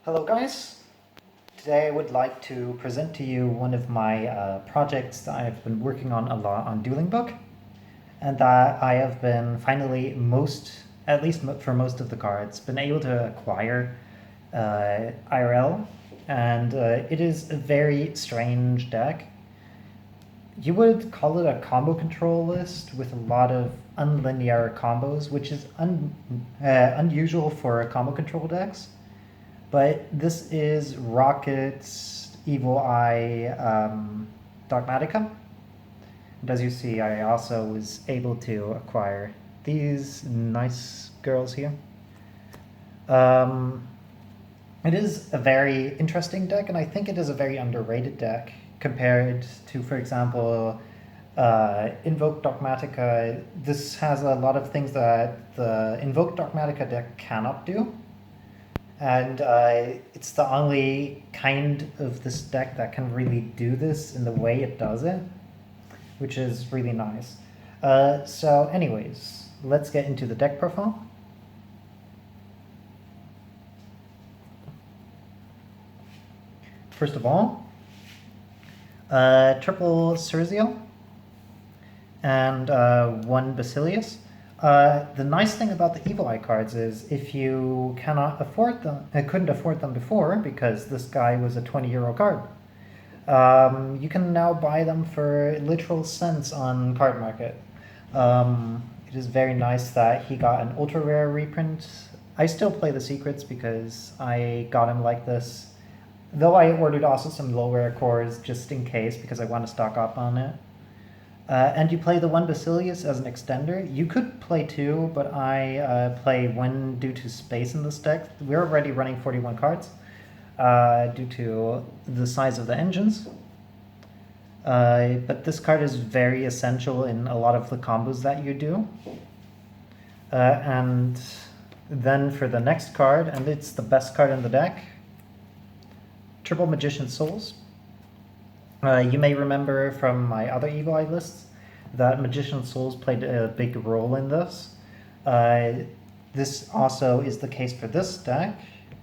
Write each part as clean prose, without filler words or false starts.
Hello guys! Today I would like to present to you one of my projects that I've been working on a lot on Dueling Book, and that I have been finally at least for most of the cards, been able to acquire IRL, and it is a very strange deck. You would call it a combo control list with a lot of unlinear combos, which is unusual for combo control decks. But this is Rocket's Evil Eye Dogmatika. And as you see, I also was able to acquire these nice girls here. It is a very interesting deck, and I think it is a very underrated deck compared to, for example, invoked Dogmatika. This has a lot of things that the invoked Dogmatika deck cannot do. And it's the only kind of this deck that can really do this in the way it does it, which is really nice. So anyways, let's get into the deck profile. First of all, triple Cerzio and one Basilius. The nice thing about the Evil Eye cards is if you cannot afford them, couldn't afford them before because this guy was a 20-euro card, you can now buy them for literal cents on Card Market. It is very nice that he got an ultra rare reprint. I still play the secrets because I got him like this, though I ordered also some low rare cores just in case because I want to stock up on it. And you play the one Basilius as an extender. You could play two, but I play one due to space in this deck. We're already running 41 cards due to the size of the engines. But this card is very essential in a lot of the combos that you do. And then for the next card, and it's the best card in the deck, Triple Magician Souls. You may remember from my other Evil Eye lists that Magician Souls played a big role in this. This also is the case for this deck,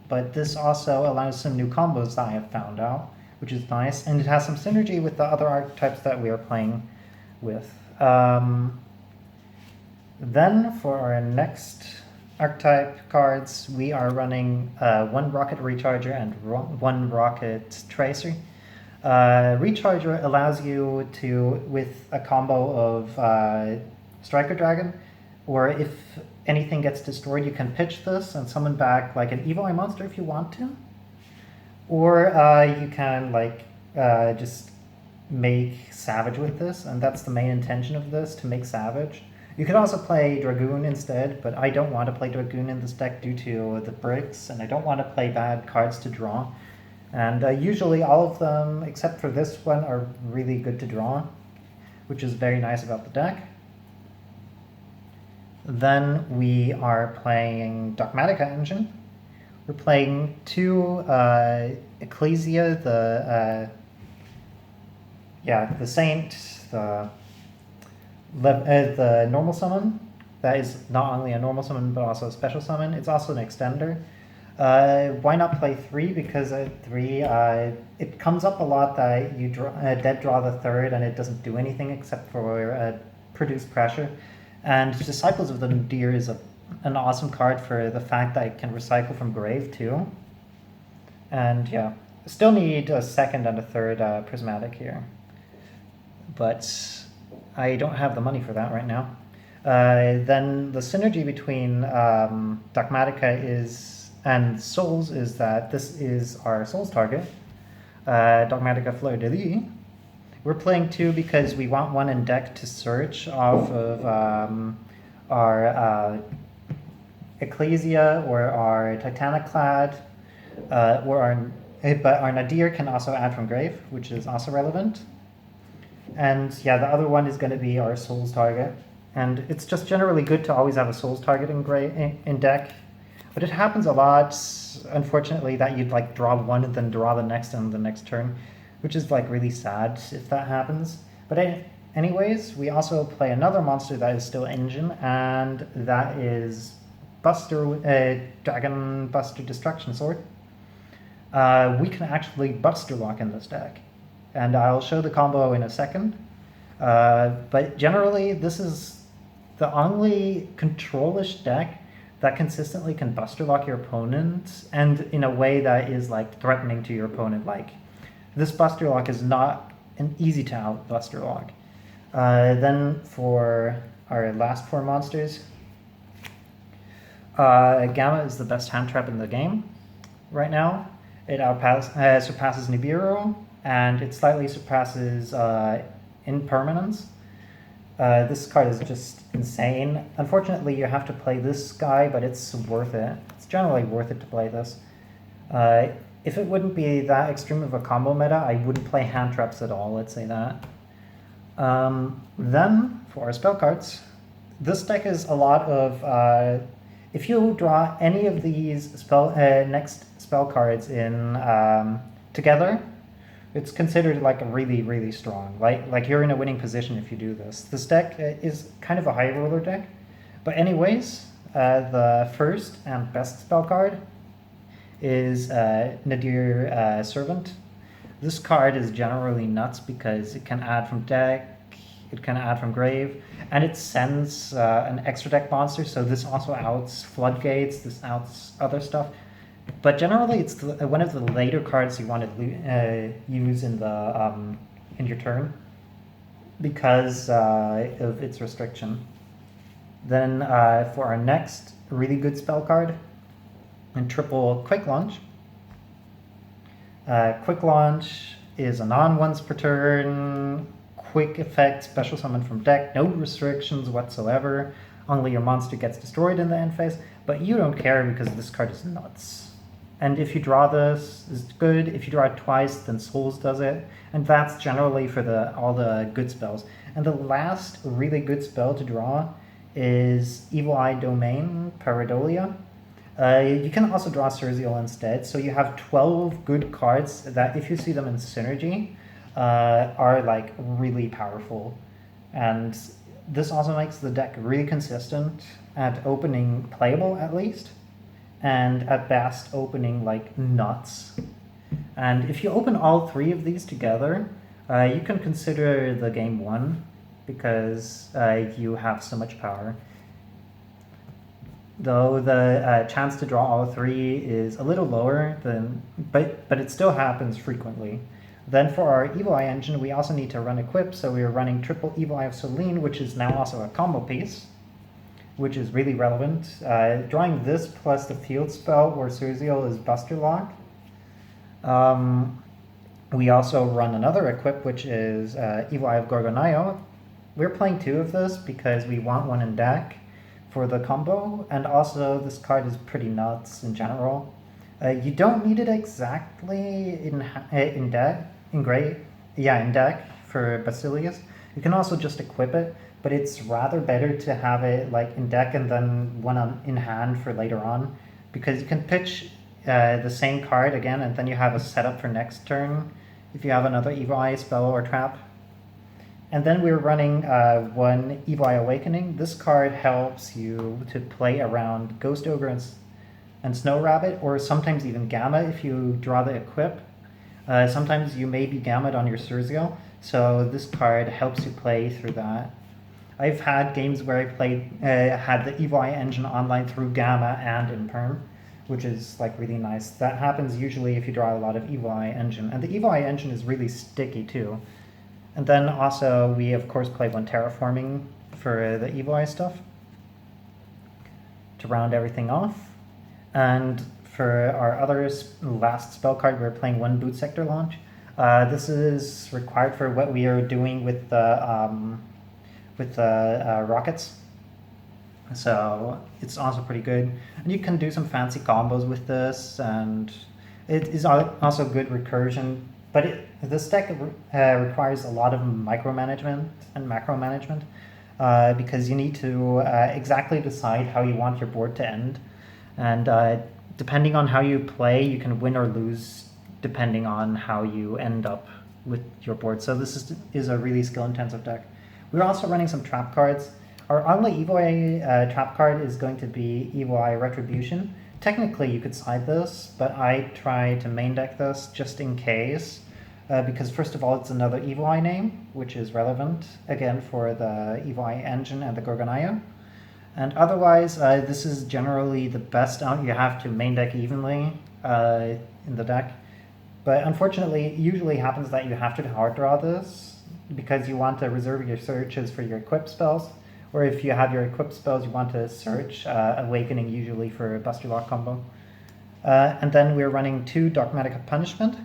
but this also allows some new combos that I have found out, which is nice, and it has some synergy with the other archetypes that we are playing with. Then for our next archetype cards, we are running one Rocket Recharger and one Rocket Tracer. Recharger allows you to, with a combo of Striker Dragon, or if anything gets destroyed, you can pitch this and summon back like an Evil Eye monster if you want to. Or you can just make Savage with this, and that's the main intention of this, to make Savage. You could also play Dragoon instead, but I don't want to play Dragoon in this deck due to the bricks, and I don't want to play bad cards to draw. And usually all of them, except for this one, are really good to draw, which is very nice about the deck. Then we are playing Dogmatika Engine. We're playing two Ecclesia, the Saint, the normal summon. That is not only a normal summon, but also a special summon. It's also an extender. Why not play 3? Because at 3, it comes up a lot that you dead draw the third and it doesn't do anything except for produce pressure. And Disciples of the Nadir is an awesome card for the fact that it can recycle from grave too. And yeah, still need a second and a third prismatic here. But I don't have the money for that right now. Then the synergy between Dogmatika and Souls is that this is our Souls target, Dogmatika Fleur de Lis. We're playing 2 because we want one in deck to search off of our Ecclesia or our Titaniclad, but our Nadir can also add from grave, which is also relevant. And yeah, the other one is going to be our Souls target. And it's just generally good to always have a Souls target in deck. But it happens a lot, unfortunately, that you'd draw one and then draw the next and the next turn, which is really sad if that happens. But anyways, we also play another monster that is still engine, and that is Dragon Buster Destruction Sword. we can actually Busterlock in this deck. And I'll show the combo in a second. But generally, this is the only control-ish deck that consistently can Busterlock your opponent, and in a way that is like threatening to your opponent. Like, this Busterlock is not an easy to out Busterlock. Then for our last 4 monsters, Gamma is the best hand trap in the game right now. It surpasses Nibiru, and it slightly surpasses Impermanence. This card is just insane. Unfortunately, you have to play this guy, but it's worth it. It's generally worth it to play this. If it wouldn't be that extreme of a combo meta, I wouldn't play hand traps at all, let's say that. Then, for our spell cards, this deck is a lot of... if you draw any of these next spell cards in together, it's considered like really, really strong. Like you're in a winning position if you do this. This deck is kind of a high roller deck. But anyways, the first and best spell card is Nadir Servant. This card is generally nuts because it can add from deck, it can add from grave, and it sends an extra deck monster, so this also outs floodgates, this outs other stuff. But generally, it's one of the later cards you want to use in your turn because of its restriction. Then for our next really good spell card, and triple Quick Launch. Quick Launch is a non-once per turn, quick effect, special summon from deck, no restrictions whatsoever. Only your monster gets destroyed in the end phase, but you don't care because this card is nuts. And if you draw this, it's good. If you draw it twice, then Souls does it. And that's generally for all the good spells. And the last really good spell to draw is Evil Eye Domain, Pareidolia. You can also draw Surzial instead, so you have 12 good cards that, if you see them in synergy, are like really powerful. And this also makes the deck really consistent at opening playable, at least, and at best opening like nuts. And if you open all 3 of these together, you can consider the game won because you have so much power. Though the chance to draw all 3 is a little lower but it still happens frequently. Then for our Evil Eye engine, we also need to run equip, so we are running triple Evil Eye of Selene, which is now also a combo piece, which is really relevant. Drawing this plus the field spell or Surzial is Busterlock. We also run another equip, which is Evil Eye of Gorgonaio. We're playing 2 of this because we want one in deck for the combo, and also this card is pretty nuts in general. You don't need it exactly in deck for Basilius. You can also just equip it, but it's rather better to have it like in deck and then one in hand for later on, because you can pitch the same card again, and then you have a setup for next turn if you have another Evil Eye spell or trap. And then we're running one Evil Eye Awakening. This card helps you to play around Ghost Ogre and Snow Rabbit, or sometimes even Gamma if you draw the equip. Sometimes you may be Gammaed on your Surzial, so this card helps you play through that. I've had games where I had the Evil Eye engine online through Gamma and Imperm, which is like really nice. That happens usually if you draw a lot of Evil Eye engine, and the Evil Eye engine is really sticky too. And then also we of course play one Terraforming for the Evil Eye stuff to round everything off. And for our other last spell card, we're playing one Boot Sector Launch. This is required for what we are doing with the rockets. So it's also pretty good. And you can do some fancy combos with this, and it is also good recursion. But this deck requires a lot of micromanagement and macro management because you need to exactly decide how you want your board to end. And depending on how you play, you can win or lose depending on how you end up with your board. So this is a really skill-intensive deck. We're also running some trap cards. Our only Evil Eye trap card is going to be Evil Eye Retribution. technically you could side this, but I try to main deck this just in case. Because first of all, it's another Evil Eye name, which is relevant, again, for the Evil Eye engine and the Gorgonaya. And otherwise, this is generally the best out. You have to main deck evenly in the deck. But unfortunately, it usually happens that you have to hard draw this because you want to reserve your searches for your equip spells. Or if you have your equip spells, you want to search Awakening usually for a Busterlock combo. And then we're running 2 Dogmatika Punishment.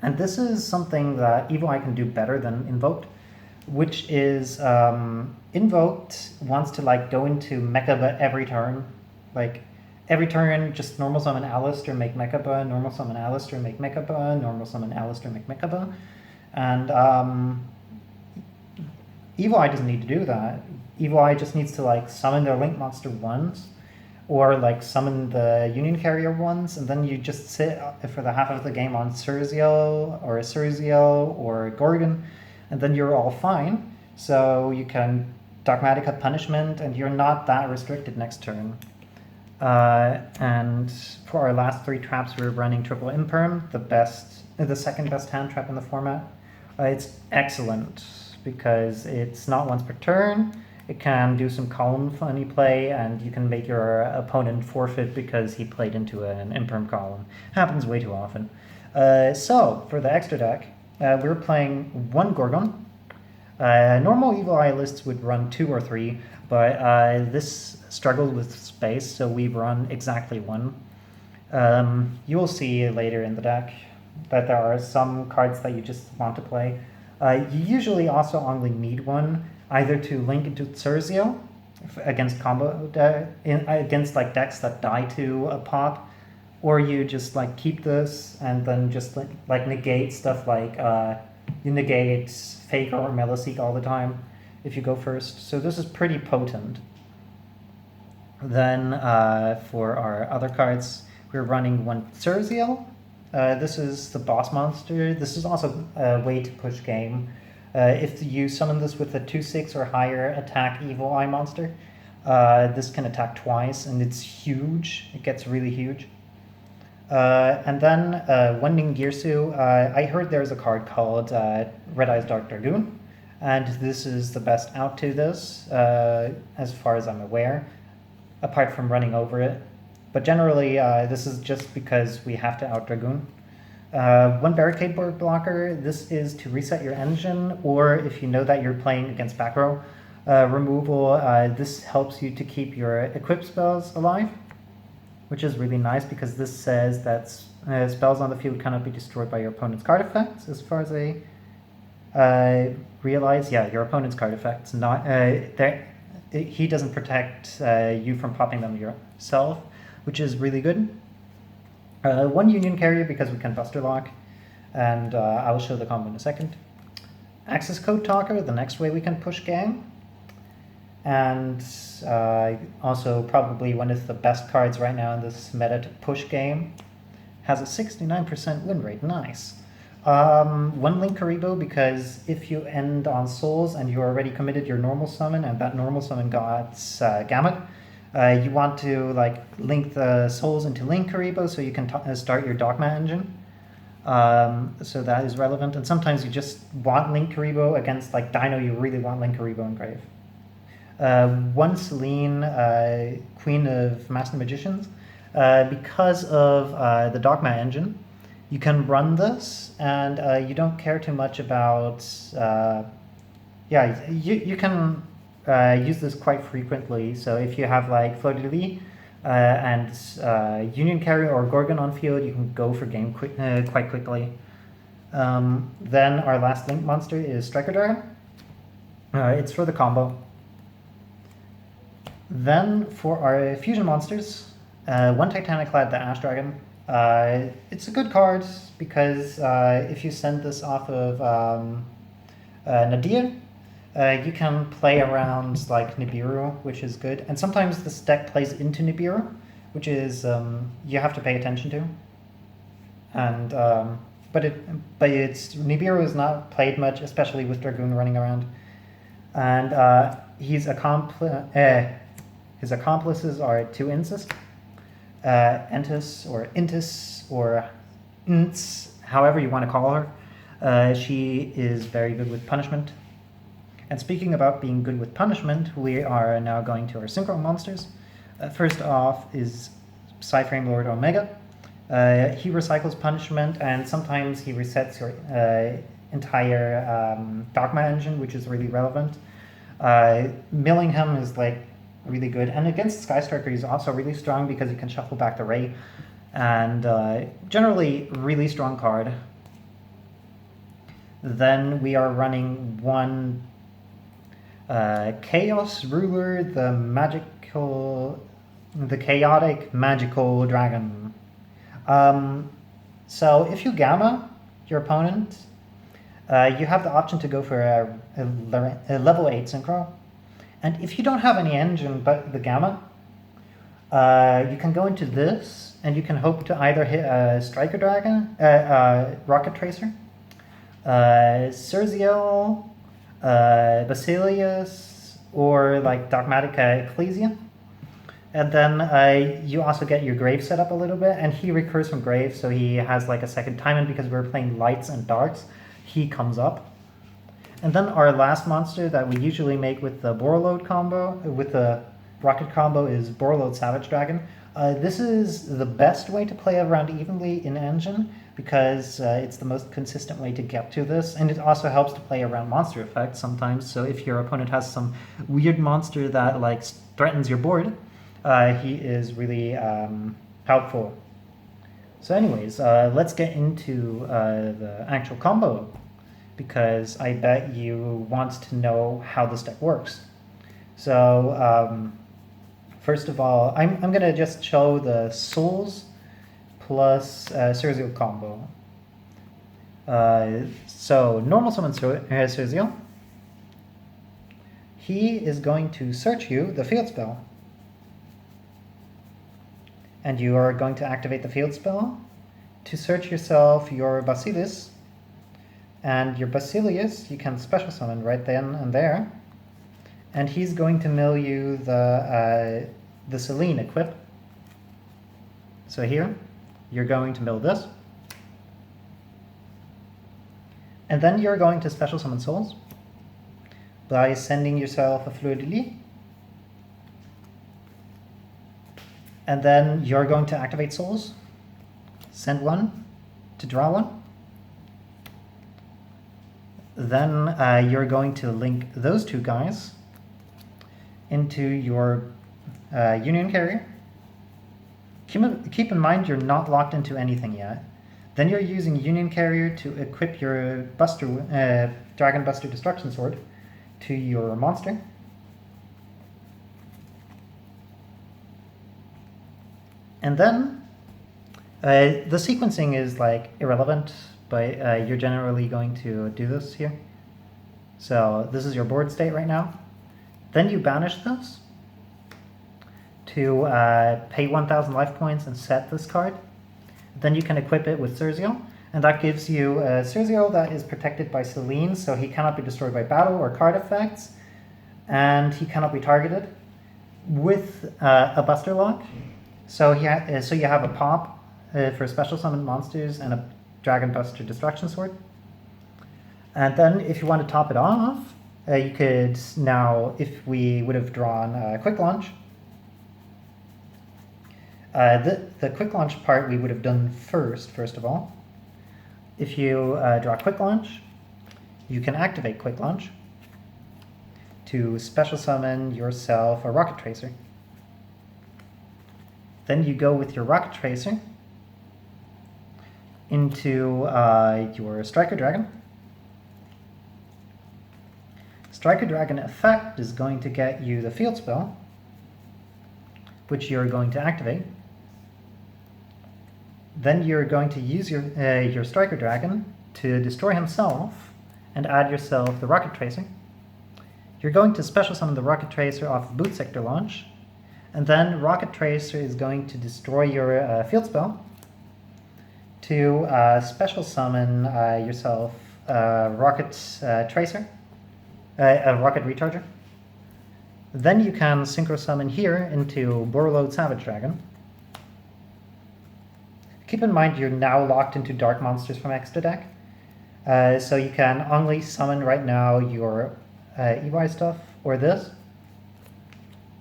And this is something that Evil Eye can do better than Invoked, which is Invoked wants to like go into Mechaba every turn. Like every turn, just normal summon Alistair, make Mechaba, normal summon Alistair, make Mechaba, normal summon Alistair, make Mechaba. And Evil Eye doesn't need to do that. Evil Eye just needs to like summon their Link monster once, or like summon the Union Carrier once, and then you just sit for the half of the game on Surziel or Surziel or Gorgon, and then you're all fine. So you can Dogmatika Punishment, and you're not that restricted next turn. And for our last 3 traps, we're running Triple Imperm, the second best hand trap in the format. It's excellent because it's not once per turn. It can do some column funny play, and you can make your opponent forfeit because he played into an Imperm column. Happens way too often. So, for the extra deck, we're playing 1 Gorgon. Normal Evil Eye lists would run 2 or 3, but this struggled with space, so we've run exactly 1. You will see later in the deck that there are some cards that you just want to play. You usually also only need 1, either to link into Surziel against against like decks that die to a pop, or you just like keep this and then just like negate stuff like you negate Faker or Meliseek all the time if you go first. So this is pretty potent. Then for our other cards, we're running 1 Surziel. This is the boss monster. This is also a way to push game. If you summon this with a 2/6 or higher attack Evil Eye monster, this can attack twice, and it's huge. It gets really huge. And then 1 Ningirsu. I heard there's a card called Red Eye's Dark Dragoon, and this is the best out to this, as far as I'm aware, apart from running over it. But generally, this is just because we have to out Dragoon. 1 Barricade Board Blocker. This is to reset your engine, or if you know that you're playing against back row removal, this helps you to keep your equip spells alive, which is really nice because this says that spells on the field cannot be destroyed by your opponent's card effects, as far as I realize. Yeah, your opponent's card effects. Not he doesn't protect you from popping them yourself, which is really good. 1 Union Carrier because we can Busterlock, and I will show the combo in a second. Access Code Talker, the next way we can push game. And also probably one of the best cards right now in this meta to push game. Has a 69% win rate, nice. 1 Link Karibo because if you end on Souls and you already committed your normal summon and that normal summon got Gamut, you want to like link the souls into Link Karibo so you can start your Dogma engine. So that is relevant. And sometimes you just want Link Karibo against like Dino, you really want Link Karibo in grave. 1 Celine, Queen of Master Magicians. Because of the Dogma engine, you can run this and you don't care too much about... you can use this quite frequently. So if you have like Fleur-de-Lis and Union Carrier or Gorgon on field, you can go for game quite quickly. Then our last Link monster is Striker Dragon. It's for the combo. Then for our fusion monsters, 1 Titaniclad, the Ash Dragon. It's a good card because if you send this off of Nadir, you can play around like Nibiru, which is good. And sometimes this deck plays into Nibiru, which is you have to pay attention to. And but Nibiru is not played much, especially with Dragoon running around. And his accomplices are 2 Incest. Entis or Intis or Nts, however you want to call her. She is very good with punishment. And speaking about being good with punishment, we are now going to our synchro monsters. First off is Psyframe Lord Omega. He recycles punishment, and sometimes he resets your entire Dogma engine, which is really relevant. Milling him is like really good, and against Sky Striker he's also really strong because you can shuffle back the Ray, and generally really strong card. Then we are running one Chaos Ruler, the chaotic magical dragon. So if you gamma your opponent, you have the option to go for a level 8 synchro. And if you don't have any engine but the gamma, you can go into this and you can hope to either hit a Striker Dragon, Rocket Tracer, Surziel, Basilius, or like Dogmatika Ecclesia. And then you also get your Grave set up a little bit, and he recurs from Grave, so he has like a second time, and because we're playing lights and darks, he comes up. And then our last monster that we usually make with the Borreload combo, with the Rocket combo, is Borreload Savage Dragon. This is the best way to play around evenly in engine, because it's the most consistent way to get to this, and it also helps to play around monster effects sometimes. So if your opponent has some weird monster that like threatens your board, he is really helpful. So anyways, let's get into the actual combo, because I bet you want to know how this deck works. So first of all, I'm going to just show the Souls plus Surziel combo. So normal summon Surziel. He is going to search you the field spell. And you are going to activate the field spell to search yourself your Basilius. And your Basilius you can special summon right then and there. And he's going to mill you the Selene equip. So here, you're going to mill this. And then you're going to special summon souls by sending yourself a Fleur-de-Lis. And then you're going to activate souls, send one to draw one. Then you're going to link those two guys into your Union Carrier. Keep in mind you're not locked into anything yet. Then you're using Union Carrier to equip your Dragon Buster Destruction Sword to your monster. And then the sequencing is like irrelevant, but you're generally going to do this here. So this is your board state right now. Then you banish this to pay 1,000 life points and set this card. Then you can equip it with Surziel, and that gives you Surziel that is protected by Selene, so he cannot be destroyed by battle or card effects, and he cannot be targeted with a Busterlock. So you have a pop for special summon monsters and a Dragon Buster Destruction Sword. And then if you want to top it off, you could now, if we would have drawn Quick Launch, the Quick Launch part we would have done first of all. If you draw Quick Launch, you can activate Quick Launch to special summon yourself a Rocket Tracer. Then you go with your Rocket Tracer into your Striker Dragon. Striker Dragon effect is going to get you the field spell, which you're going to activate. Then you're going to use your Striker Dragon to destroy himself and add yourself the Rocket Tracer. You're going to special summon the Rocket Tracer off Boot Sector Launch, and then Rocket Tracer is going to destroy your field spell to special summon yourself a Rocket Tracer, a Rocket Recharger. Then you can synchro summon here into Borreload Savage Dragon. Keep in mind you're now locked into dark monsters from extra deck. So you can only summon right now your EY stuff or this.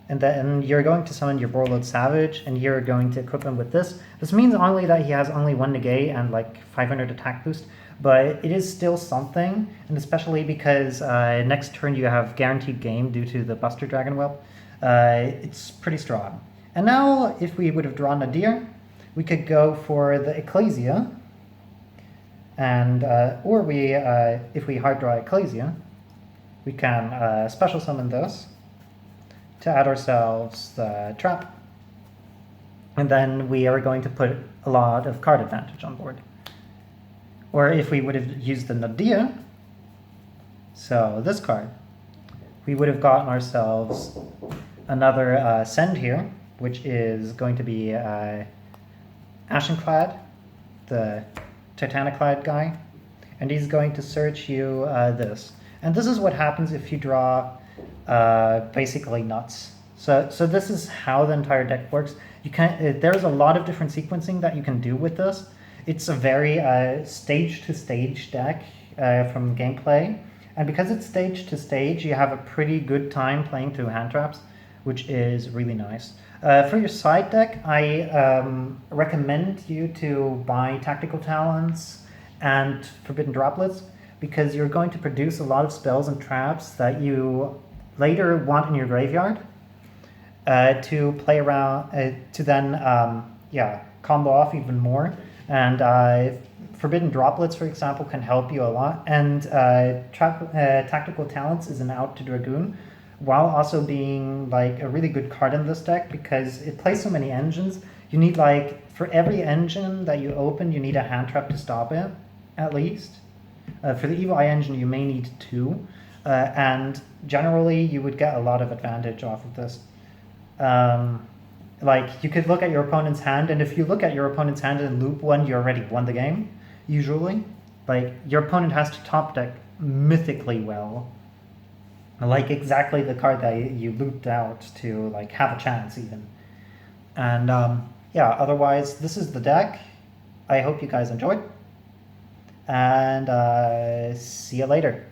And then you're going to summon your Warlord Savage, and you're going to equip him with this. This means only that he has only 1 negate and like 500 attack boost, but it is still something, and especially because next turn you have guaranteed game due to the Buster Dragon Whelp. It's pretty strong. And now, if we would have drawn a deer, we could go for the Ecclesia, and or we, if we hard draw Ecclesia, we can special summon this to add ourselves the trap. And then we are going to put a lot of card advantage on board. Or if we would have used the Nadia, so this card, we would have gotten ourselves another send here, which is going to be Ashenclad, the Titaniclad guy, and he's going to search you this. And this is what happens if you draw basically nuts. So this is how the entire deck works. You can there's a lot of different sequencing that you can do with this. It's a very stage to stage deck from gameplay, and because it's stage to stage, you have a pretty good time playing through hand traps, which is really nice. For your side deck, I recommend you to buy Tactical Talents and Forbidden Droplets, because you're going to produce a lot of spells and traps that you later want in your graveyard to play around, to then combo off even more. And Forbidden Droplets, for example, can help you a lot. And Tactical Talents is an out to Dragoon, while also being like a really good card in this deck because it plays so many engines. You need like, for every engine that you open, you need a hand trap to stop it, at least. For the Evil Eye engine, you may need 2. And generally, you would get a lot of advantage off of this. Like, you could look at your opponent's hand, and if you look at your opponent's hand and loop 1, you already won the game, usually. Like, your opponent has to top deck mythically well. Like, exactly the card that you looped out to, like, have a chance, even. And, yeah, otherwise, this is the deck. I hope you guys enjoyed. And see you later.